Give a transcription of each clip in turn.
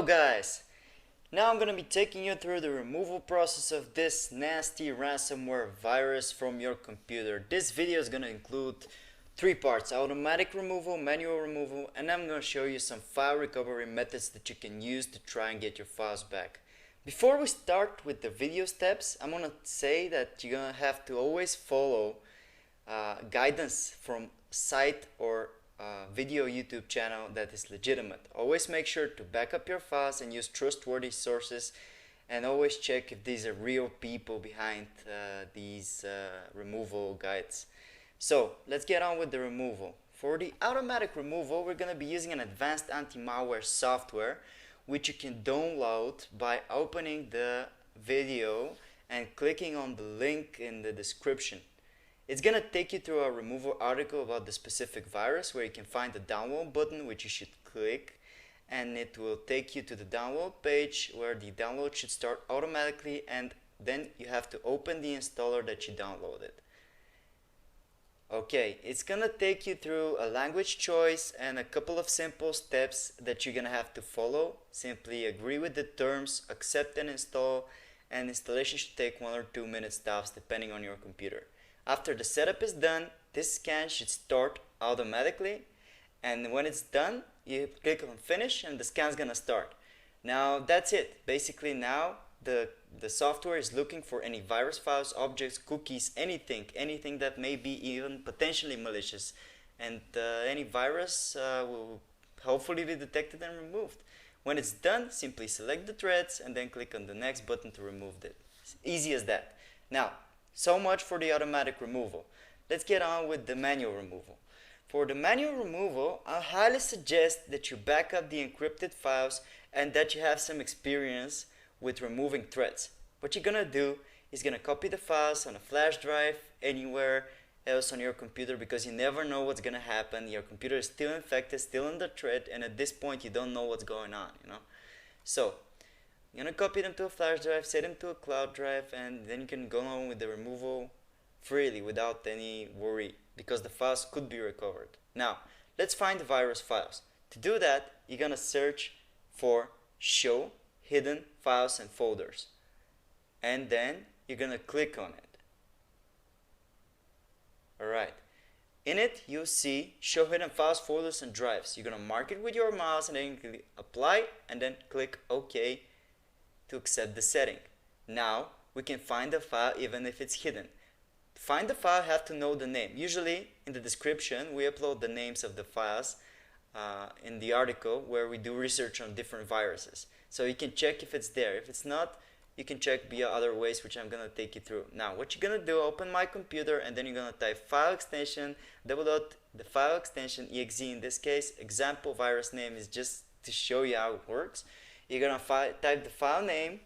Hello guys! Now I'm gonna be taking you through the removal process of this nasty ransomware virus from your computer. This video is gonna include three parts: automatic removal, manual removal, and I'm gonna show you some file recovery methods that you can use to try and get your files back. Before we start with the video steps, I'm gonna say that you're gonna have to always follow guidance from site or video YouTube channel that is legitimate. Always make sure to back up your files and use trustworthy sources, and always check if these are real people behind these removal guides. So let's get on with the removal. For the automatic removal, we're going to be using an advanced anti-malware software which you can download by opening the video and clicking on the link in the description. It's going to take you through a removal article about the specific virus, where you can find the download button, which you should click, and it will take you to the download page where the download should start automatically, and then you have to open the installer that you downloaded. Okay, it's going to take you through a language choice and a couple of simple steps that you're going to have to follow. Simply agree with the terms, accept and install, and installation should take 1 or 2 minutes tops depending on your computer. After the setup is done, this scan should start automatically, and when it's done, you click on finish and the scan is gonna start. Now that's it. Basically now the software is looking for any virus files, objects, cookies, anything that may be even potentially malicious, and any virus will hopefully be detected and removed. When it's done, simply select the threads and then click on the next button to remove it. It's easy as that. Now, so much for the automatic removal. Let's get on with the manual removal. For the manual removal, I highly suggest that you back up the encrypted files and that you have some experience with removing threads. What you're gonna do is gonna copy the files on a flash drive anywhere else on your computer, because you never know what's gonna happen. Your computer is still infected, still under threat, and at this point you don't know what's going on, So you're going to copy them to a flash drive, set them to a cloud drive, and then you can go on with the removal freely without any worry, because the files could be recovered. Now, let's find the virus files. To do that, you're going to search for show hidden files and folders, and then you're going to click on it. Alright. In it, you'll see show hidden files, folders, and drives. You're going to mark it with your mouse and then you click apply and then click OK to accept the setting. Now we can find the file even if it's hidden. To find the file, you have to know the name. Usually in the description we upload the names of the files in the article where we do research on different viruses. So you can check if it's there. If it's not, you can check via other ways, which I'm going to take you through. Now what you're going to do, open my computer and then you're going to type file extension, the file extension exe. In this case, example virus name is just to show you how it works. You're going to type the file name,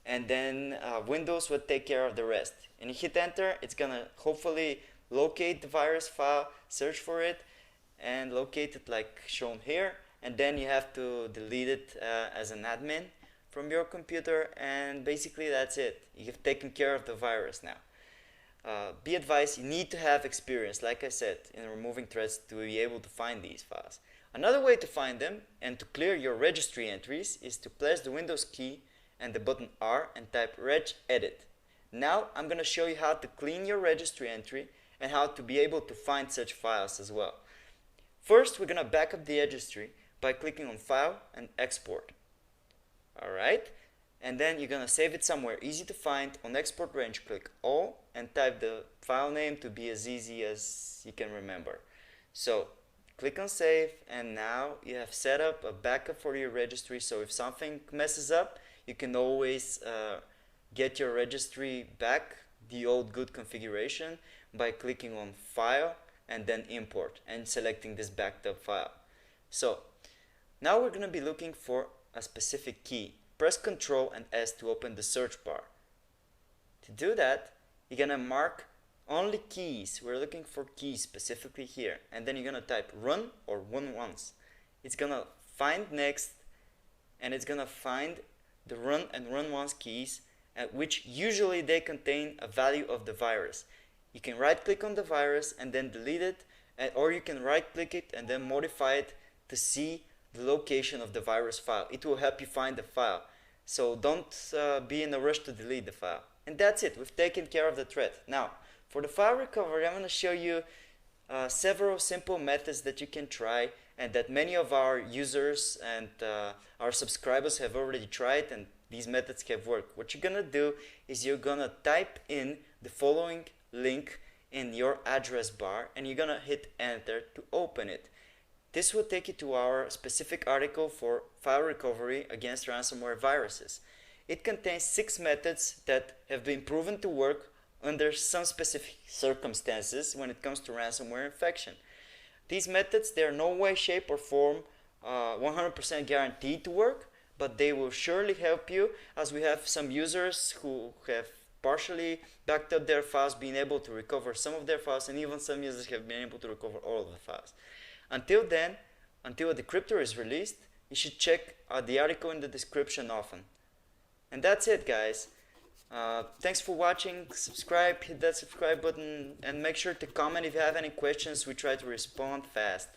and then Windows will take care of the rest. And you hit enter, it's going to hopefully locate the virus file, search for it, and locate it like shown here. And then you have to delete it as an admin from your computer, and basically that's it. You've taken care of the virus now. Be advised, you need to have experience, like I said, in removing threads to be able to find these files. Another way to find them and to clear your registry entries is to press the Windows key and the button R and type regedit. Now I'm going to show you how to clean your registry entry and how to be able to find such files as well. First, we're going to back up the registry by clicking on File and Export. Alright, and then you're going to save it somewhere easy to find. On Export Range, click All and type the file name to be as easy as you can remember. So click on save, and now you have set up a backup for your registry, so if something messes up, you can always get your registry back, the old good configuration, by clicking on File and then Import and selecting this backed up file. So now we're going to be looking for a specific key. Press Ctrl and S to open the search bar. To do that, you're going to mark only keys. We're looking for keys specifically here, and then you're going to type run or run once. It's going to find next, and it's going to find the run and run once keys, which usually they contain a value of the virus. You can right click on the virus and then delete it, or you can right click it and then modify it to see the location of the virus file. It will help you find the file. So don't be in a rush to delete the file. And that's it. We've taken care of the threat. Now, for the file recovery, I'm going to show you several simple methods that you can try and that many of our users and our subscribers have already tried, and these methods have worked. What you're going to do is you're going to type in the following link in your address bar and you're going to hit enter to open it. This will take you to our specific article for file recovery against ransomware viruses. It contains 6 methods that have been proven to work under some specific circumstances when it comes to ransomware infection. These methods, they are no way, shape, or form 100% guaranteed to work, but they will surely help you, as we have some users who have partially backed up their files, being able to recover some of their files, and even some users have been able to recover all of the files. Until then, until a decryptor is released, you should check the article in the description often. And that's it, guys. Thanks for watching. Subscribe, hit that subscribe button, and make sure to comment if you have any questions. We try to respond fast.